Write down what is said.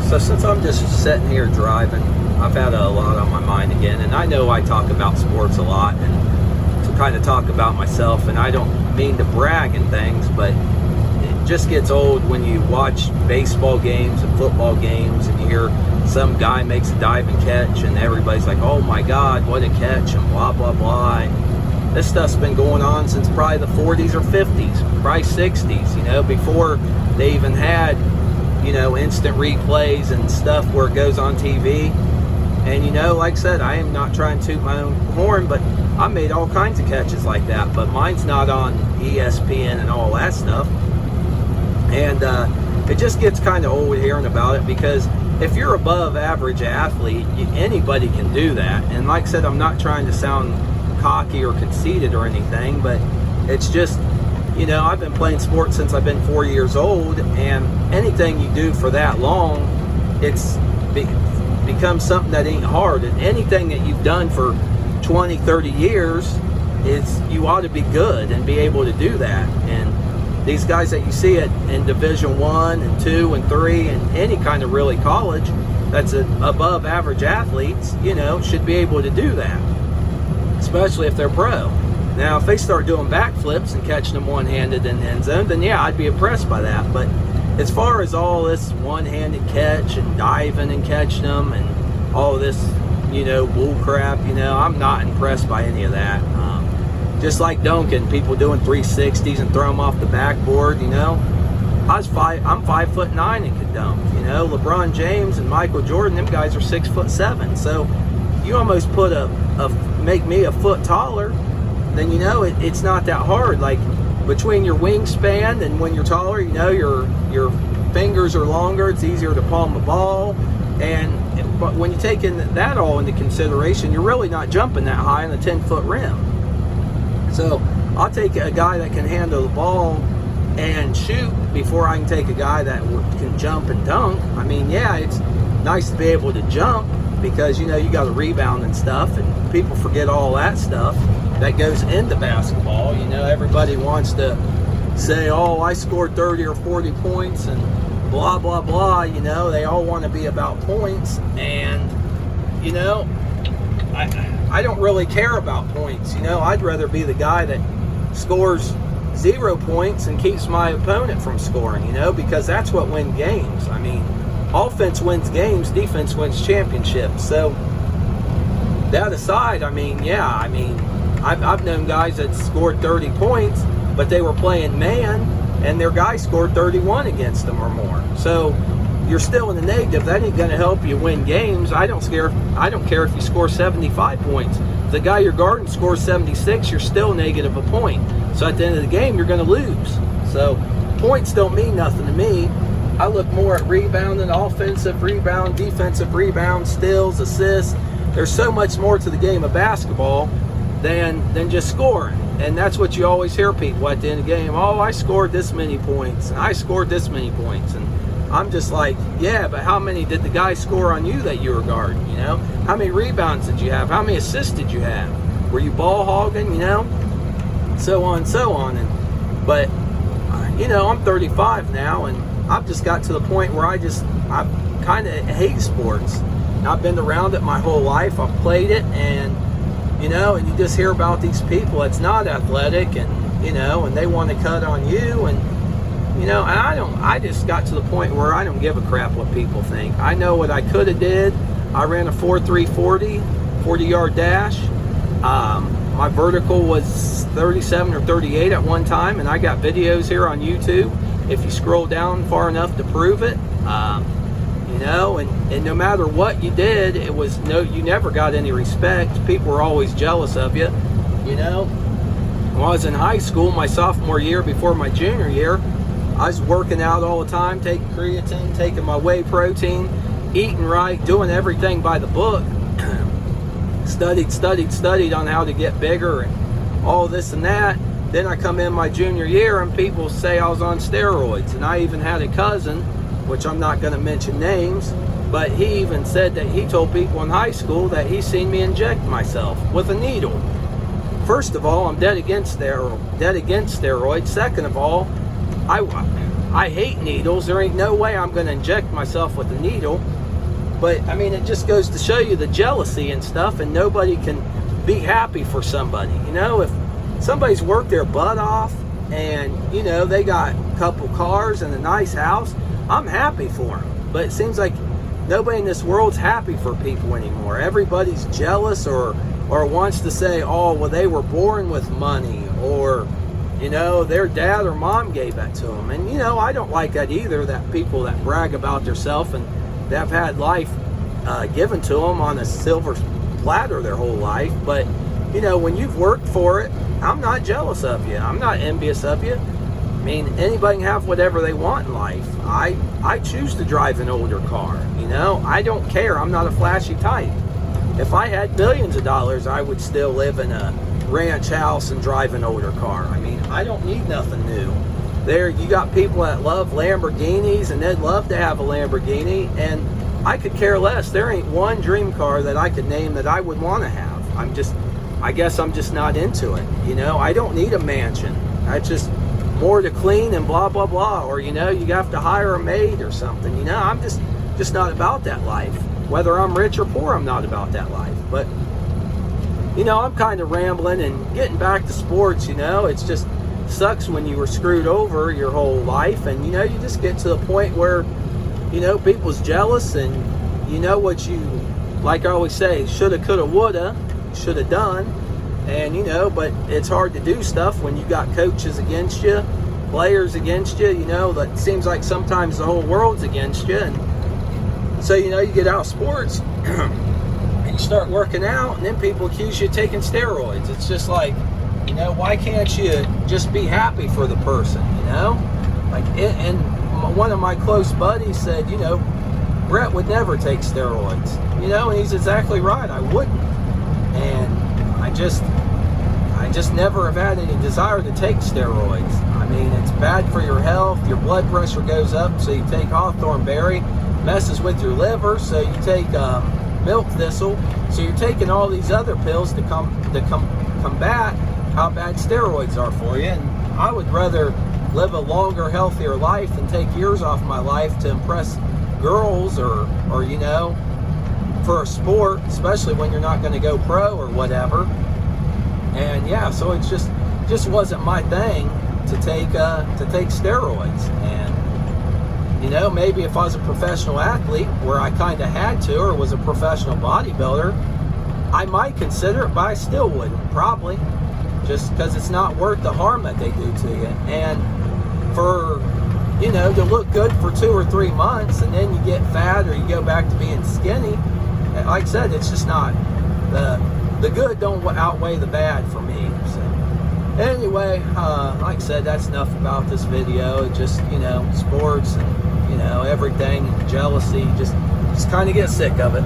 So since I'm just sitting here driving, I've had a lot on my mind again, and I know I talk about sports a lot and to kind of talk about myself, and I don't mean to brag and things, but it just gets old when you watch baseball games and football games and you hear some guy makes a diving catch and everybody's like, oh my God, what a catch, and blah, blah, blah. And this stuff's been going on since probably the 40s or 50s, probably 60s, before they even had instant replays and stuff where it goes on TV. And like I said, I am not trying to toot my own horn, but I made all kinds of catches like that, but mine's not on ESPN and all that stuff. And it just gets kind of old hearing about it, because if you're above average athlete, anybody can do that. And like I said, I'm not trying to sound cocky or conceited or anything, but it's just, I've been playing sports since I've been 4 years old, and anything you do for that long, it's becomes something that ain't hard. And anything that you've done for 20, 30 years, you ought to be good and be able to do that. And these guys that you see in Division 1 and 2 and 3 and any kind of really college that's above average athletes, should be able to do that, especially if they're pro. Now, if they start doing backflips and catching them one-handed in the end zone, then yeah, I'd be impressed by that. But as far as all this one-handed catch and diving and catching them and all this, bull crap, I'm not impressed by any of that. Just like dunking, people doing 360s and throw them off the backboard, I'm 5'9" and can dunk. LeBron James and Michael Jordan, them guys are 6'7". So you almost make me a foot taller, then it's not that hard. Like between your wingspan and when you're taller, your fingers are longer, it's easier to palm the ball. But when you take that all into consideration, you're really not jumping that high on a 10-foot rim. So I'll take a guy that can handle the ball and shoot before I can take a guy that can jump and dunk. I mean, yeah, it's nice to be able to jump because, you got to rebound and stuff, and people forget all that stuff that goes into basketball. Everybody wants to say, oh, I scored 30 or 40 points and blah, blah, blah. They all want to be about points. And, I don't really care about points. I'd rather be the guy that scores 0 points and keeps my opponent from scoring, because that's what wins games. I mean, offense wins games, defense wins championships. So that aside, I've known guys that scored 30 points, but they were playing man, and their guy scored 31 against them or more. So you're still in the negative. That ain't going to help you win games. I don't care if you score 75 points. If the guy you're guarding scores 76, you're still negative a point. So at the end of the game, you're going to lose. So points don't mean nothing to me. I look more at rebounding, offensive rebound, defensive rebound, steals, assists. There's so much more to the game of basketball than just scoring. And that's what you always hear people at the end of the game. Oh, I scored this many points. I scored this many points. And I'm just like, yeah, but how many did the guy score on you that you were guarding, How many rebounds did you have? How many assists did you have? Were you ball hogging, So on and so on. But I'm 35 now, and I've just got to the point where I kind of hate sports. I've been around it my whole life. I've played it, and and you just hear about these people that's not athletic, and and they want to cut on you, and and I just got to the point where I don't give a crap what people think. I know what I could have did. I ran a 4.340 40-yard dash. My vertical was 37 or 38 at one time, and I got videos here on YouTube if you scroll down far enough to prove it. And no matter what you did, you never got any respect. People were always jealous of you. When I was in high school, my sophomore year before my junior year, I was working out all the time, taking creatine, taking my whey protein, eating right, doing everything by the book. Studied on how to get bigger and all this and that. Then I come in my junior year and people say I was on steroids. And I even had a cousin, which I'm not going to mention names, but he even said that he told people in high school that he seen me inject myself with a needle. First of all, I'm dead against steroids. Second of all, I I hate needles. There ain't no way I'm going to inject myself with a needle. But I mean, it just goes to show you the jealousy and stuff, and nobody can be happy for somebody. You know, if somebody's worked their butt off and, you know, they got a couple cars and a nice house, I'm happy for them. But it seems like nobody in this world's happy for people anymore. Everybody's jealous or wants to say, oh, well, they were born with money, or, you know, their dad or mom gave that to them. And, you know, I don't like that either, that people that brag about themselves and that have had life given to them on a silver platter their whole life. But, you know, when you've worked for it, I'm not jealous of you. I'm not envious of you. I mean, anybody can have whatever they want in life. I choose to drive an older car, you know. I don't care. I'm not a flashy type. If I had billions of dollars, I would still live in a ranch house and drive an older car. I mean, I don't need nothing new. There, you got people that love Lamborghinis, and they'd love to have a Lamborghini, and I could care less. There ain't one dream car that I could name that I would want to have. I guess I'm just not into it. You know, I don't need a mansion. I just more to clean and blah, blah, blah. Or, you know, you have to hire a maid or something. You know, I'm just not about that life. Whether I'm rich or poor, I'm not about that life. But, you know, I'm kind of rambling and getting back to sports, you know. It's just sucks when you were screwed over your whole life. And, you know, you just get to the point where, you know, people's jealous, and you know what you, like I always say, shoulda, coulda, woulda, shoulda done. And, you know, but it's hard to do stuff when you got coaches against you, players against you, you know. That seems like sometimes the whole world's against you. And so, you know, you get out of sports and you start working out, and then people accuse you of taking steroids. It's just like, you know, why can't you just be happy for the person, you know? Like, and one of my close buddies said, you know, Brett would never take steroids, you know, and he's exactly right. I wouldn't. And I just never have had any desire to take steroids. I mean, it's bad for your health. Your blood pressure goes up, so you take hawthorn berry, messes with your liver, so you take milk thistle. So you're taking all these other pills to combat how bad steroids are for you. And I would rather live a longer, healthier life and take years off my life to impress girls or you know, for a sport, especially when you're not going to go pro or whatever. And yeah, so it's just wasn't my thing to take steroids. And, you know, maybe if I was a professional athlete where I kind of had to, or was a professional bodybuilder, I might consider it, but I still wouldn't, probably, just because it's not worth the harm that they do to you. And for, you know, to look good for 2 or 3 months and then you get fat or you go back to being skinny, like I said, it's just not, the good don't outweigh the bad for me. So anyway, like I said, that's enough about this video. It just, you know, sports and, you know, everything, and jealousy, just kind of get sick of it.